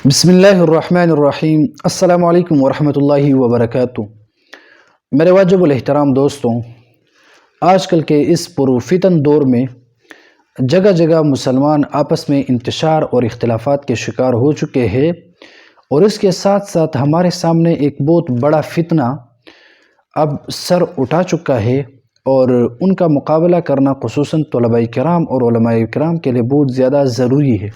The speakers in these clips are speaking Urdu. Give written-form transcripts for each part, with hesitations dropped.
بسم اللہ الرحمن الرحیم۔ السلام علیکم ورحمۃ اللہ وبرکاتہ۔ میرے واجب الاحترام دوستوں، آج کل کے اس پرفتن دور میں جگہ جگہ مسلمان آپس میں انتشار اور اختلافات کے شکار ہو چکے ہیں، اور اس کے ساتھ ساتھ ہمارے سامنے ایک بہت بڑا فتنہ اب سر اٹھا چکا ہے، اور ان کا مقابلہ کرنا خصوصاً طلباء کرام اور علماء کرام کے لیے بہت زیادہ ضروری ہے،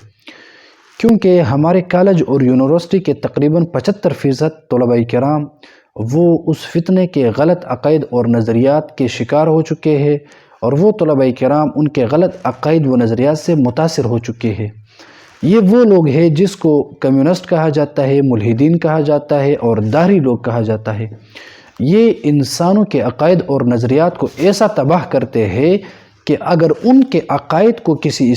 کیونکہ ہمارے کالج اور یونیورسٹی کے تقریباً 75% طلباء کرام وہ اس فتنے کے غلط عقائد اور نظریات کے شکار ہو چکے ہیں، اور وہ طلباء کرام ان کے غلط عقائد و نظریات سے متاثر ہو چکے ہیں۔ یہ وہ لوگ ہیں جس کو کمیونسٹ کہا جاتا ہے، ملحدین کہا جاتا ہے اور داہری لوگ کہا جاتا ہے۔ یہ انسانوں کے عقائد اور نظریات کو ایسا تباہ کرتے ہیں کہ اگر ان کے عقائد کو کسی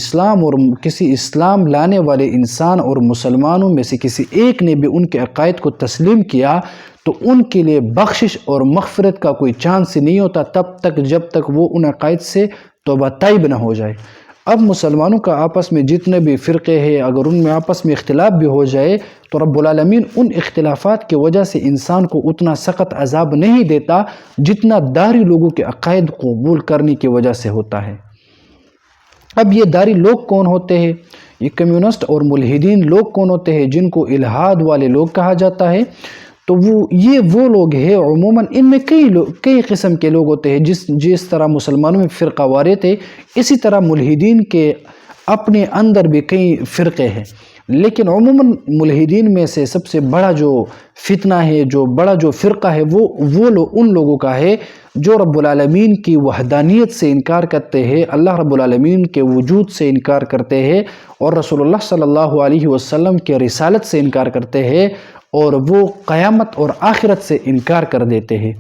اسلام لانے والے انسان اور مسلمانوں میں سے کسی ایک نے بھی ان کے عقائد کو تسلیم کیا تو ان کے لیے بخشش اور مغفرت کا کوئی چانس ہی نہیں ہوتا تب تک جب تک وہ ان عقائد سے توبہ طائب نہ ہو جائے۔ اب مسلمانوں کا آپس میں جتنے بھی فرقے ہیں، اگر ان میں آپس میں اختلاف بھی ہو جائے تو رب العالمین ان اختلافات کی وجہ سے انسان کو اتنا سخت عذاب نہیں دیتا جتنا داہری لوگوں کے عقائد قبول کرنے کی وجہ سے ہوتا ہے۔ اب یہ داہری لوگ کون ہوتے ہیں؟ یہ کمیونسٹ اور ملحدین لوگ کون ہوتے ہیں جن کو الحاد والے لوگ کہا جاتا ہے؟ تو وہ لوگ ہیں، عموماً ان میں کئی قسم کے لوگ ہوتے ہیں۔ جس طرح مسلمانوں میں فرقہ وارث ہے، اسی طرح ملحدین کے اپنے اندر بھی کئی فرقے ہیں، لیکن عموماً ملحدین میں سے سب سے بڑا جو فتنہ ہے، جو فرقہ ہے، وہ ان لوگوں کا ہے جو رب العالمین کی وحدانیت سے انکار کرتے ہیں، اللہ رب العالمین کے وجود سے انکار کرتے ہیں، اور رسول اللہ صلی اللہ علیہ وسلم کے رسالت سے انکار کرتے ہیں، اور وہ قیامت اور آخرت سے انکار کر دیتے ہیں۔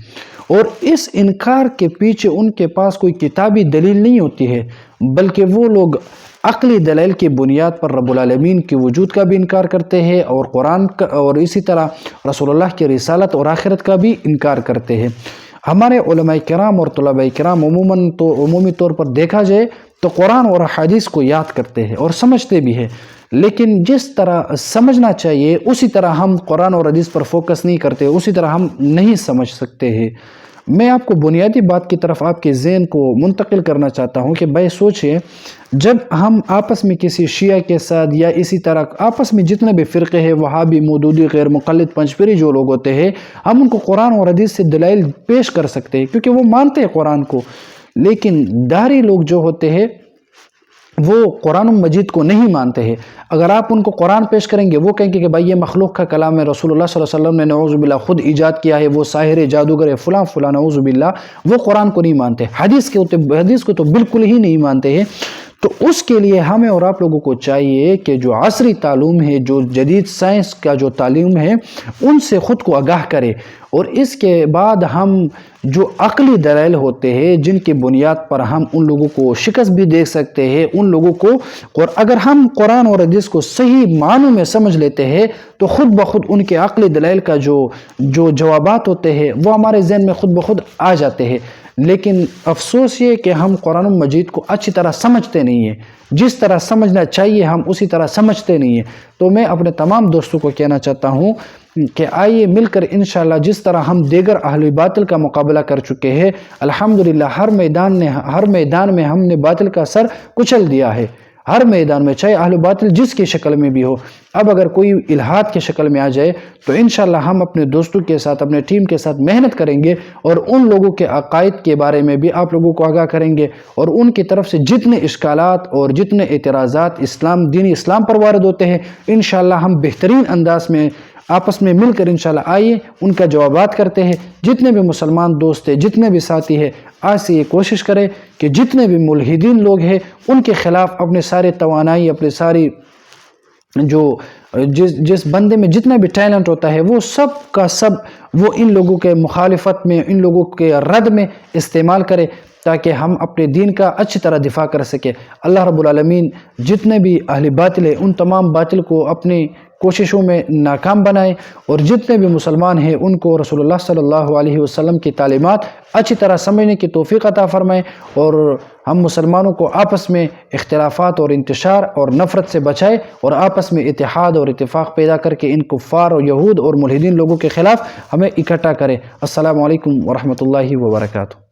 اور اس انکار کے پیچھے ان کے پاس کوئی کتابی دلیل نہیں ہوتی ہے، بلکہ وہ لوگ عقلی دلیل کی بنیاد پر رب العالمین کے وجود کا بھی انکار کرتے ہیں، اور قرآن کا اور اسی طرح رسول اللہ کی رسالت اور آخرت کا بھی انکار کرتے ہیں۔ ہمارے علماء کرام اور طلباء کرام عمومی طور پر دیکھا جائے تو قرآن اور حدیث کو یاد کرتے ہیں اور سمجھتے بھی ہیں، لیکن جس طرح سمجھنا چاہیے اسی طرح ہم قرآن اور حدیث پر فوکس نہیں کرتے، اسی طرح ہم نہیں سمجھ سکتے ہیں۔ میں آپ کو بنیادی بات کی طرف آپ کے ذہن کو منتقل کرنا چاہتا ہوں کہ بھائی سوچیں، جب ہم آپس میں کسی شیعہ کے ساتھ یا اسی طرح آپس میں جتنے بھی فرقے ہیں، وہابی، مودودی، غیر مقلد، پنجپیری جو لوگ ہوتے ہیں، ہم ان کو قرآن اور حدیث سے دلائل پیش کر سکتے ہیں کیونکہ وہ مانتے ہیں قرآن کو، لیکن داہری لوگ جو ہوتے ہیں وہ قرآن مجید کو نہیں مانتے ہیں۔ اگر آپ ان کو قرآن پیش کریں گے، وہ کہیں گے کہ بھائی یہ مخلوق کا کلام ہے، رسول اللہ صلی اللہ علیہ وسلم نے نعوذ باللہ خود ایجاد کیا ہے، وہ ساحر ہے، جادوگر ہے، فلاں فلاں، نعوذ باللہ۔ وہ قرآن کو نہیں مانتے، حدیث کو تو بالکل ہی نہیں مانتے ہیں۔ تو اس کے لیے ہمیں اور آپ لوگوں کو چاہیے کہ جو عصری تعلیم ہے، جو جدید سائنس کا جو تعلیم ہے، ان سے خود کو آگاہ کرے، اور اس کے بعد ہم جو عقلی دلائل ہوتے ہیں جن کی بنیاد پر ہم ان لوگوں کو شکست بھی دے سکتے ہیں، ان لوگوں کو، اور اگر ہم قرآن اور حدیث کو صحیح معنوں میں سمجھ لیتے ہیں تو خود بخود ان کے عقلی دلائل کا جو جوابات ہوتے ہیں وہ ہمارے ذہن میں خود بخود آ جاتے ہیں۔ لیکن افسوس یہ کہ ہم قرآن مجید کو اچھی طرح سمجھتے نہیں ہیں، جس طرح سمجھنا چاہیے ہم اسی طرح سمجھتے نہیں ہیں۔ تو میں اپنے تمام دوستوں کو کہنا چاہتا ہوں کہ آئیے مل کر انشاءاللہ جس طرح ہم دیگر اہل باطل کا مقابلہ کر چکے ہیں، الحمدللہ ہر میدان میں ہم نے باطل کا سر کچل دیا ہے، ہر میدان میں، چاہے اہل باطل جس کی شکل میں بھی ہو۔ اب اگر کوئی الحاد کی شکل میں آ جائے تو انشاءاللہ ہم اپنے دوستوں کے ساتھ، اپنے ٹیم کے ساتھ محنت کریں گے، اور ان لوگوں کے عقائد کے بارے میں بھی آپ لوگوں کو آگاہ کریں گے، اور ان کی طرف سے جتنے اشکالات اور جتنے اعتراضات دین اسلام پر وارد ہوتے ہیں، انشاءاللہ ہم بہترین انداز میں آپس میں مل کر انشاءاللہ آئیے ان کا جوابات کرتے ہیں۔ جتنے بھی مسلمان دوست ہیں، جتنے بھی ساتھی ہیں، آج سے یہ کوشش کریں کہ جتنے بھی ملحدین لوگ ہیں ان کے خلاف اپنے سارے توانائی، اپنے ساری جس بندے میں جتنا بھی ٹیلنٹ ہوتا ہے وہ سب کا سب وہ ان لوگوں کے مخالفت میں، ان لوگوں کے رد میں استعمال کرے، تاکہ ہم اپنے دین کا اچھی طرح دفاع کر سکیں۔ اللہ رب العالمین جتنے بھی اہل باطل ہیں ان تمام باطل کو اپنے کوششوں میں ناکام بنائے، اور جتنے بھی مسلمان ہیں ان کو رسول اللہ صلی اللہ علیہ وسلم کی تعلیمات اچھی طرح سمجھنے کی توفیق عطا فرمائے، اور ہم مسلمانوں کو آپس میں اختلافات اور انتشار اور نفرت سے بچائے، اور آپس میں اتحاد اور اتفاق پیدا کر کے ان کفار اور یہود اور ملحدین لوگوں کے خلاف ہمیں اکٹھا کرے۔ السلام علیکم ورحمۃ اللہ وبرکاتہ۔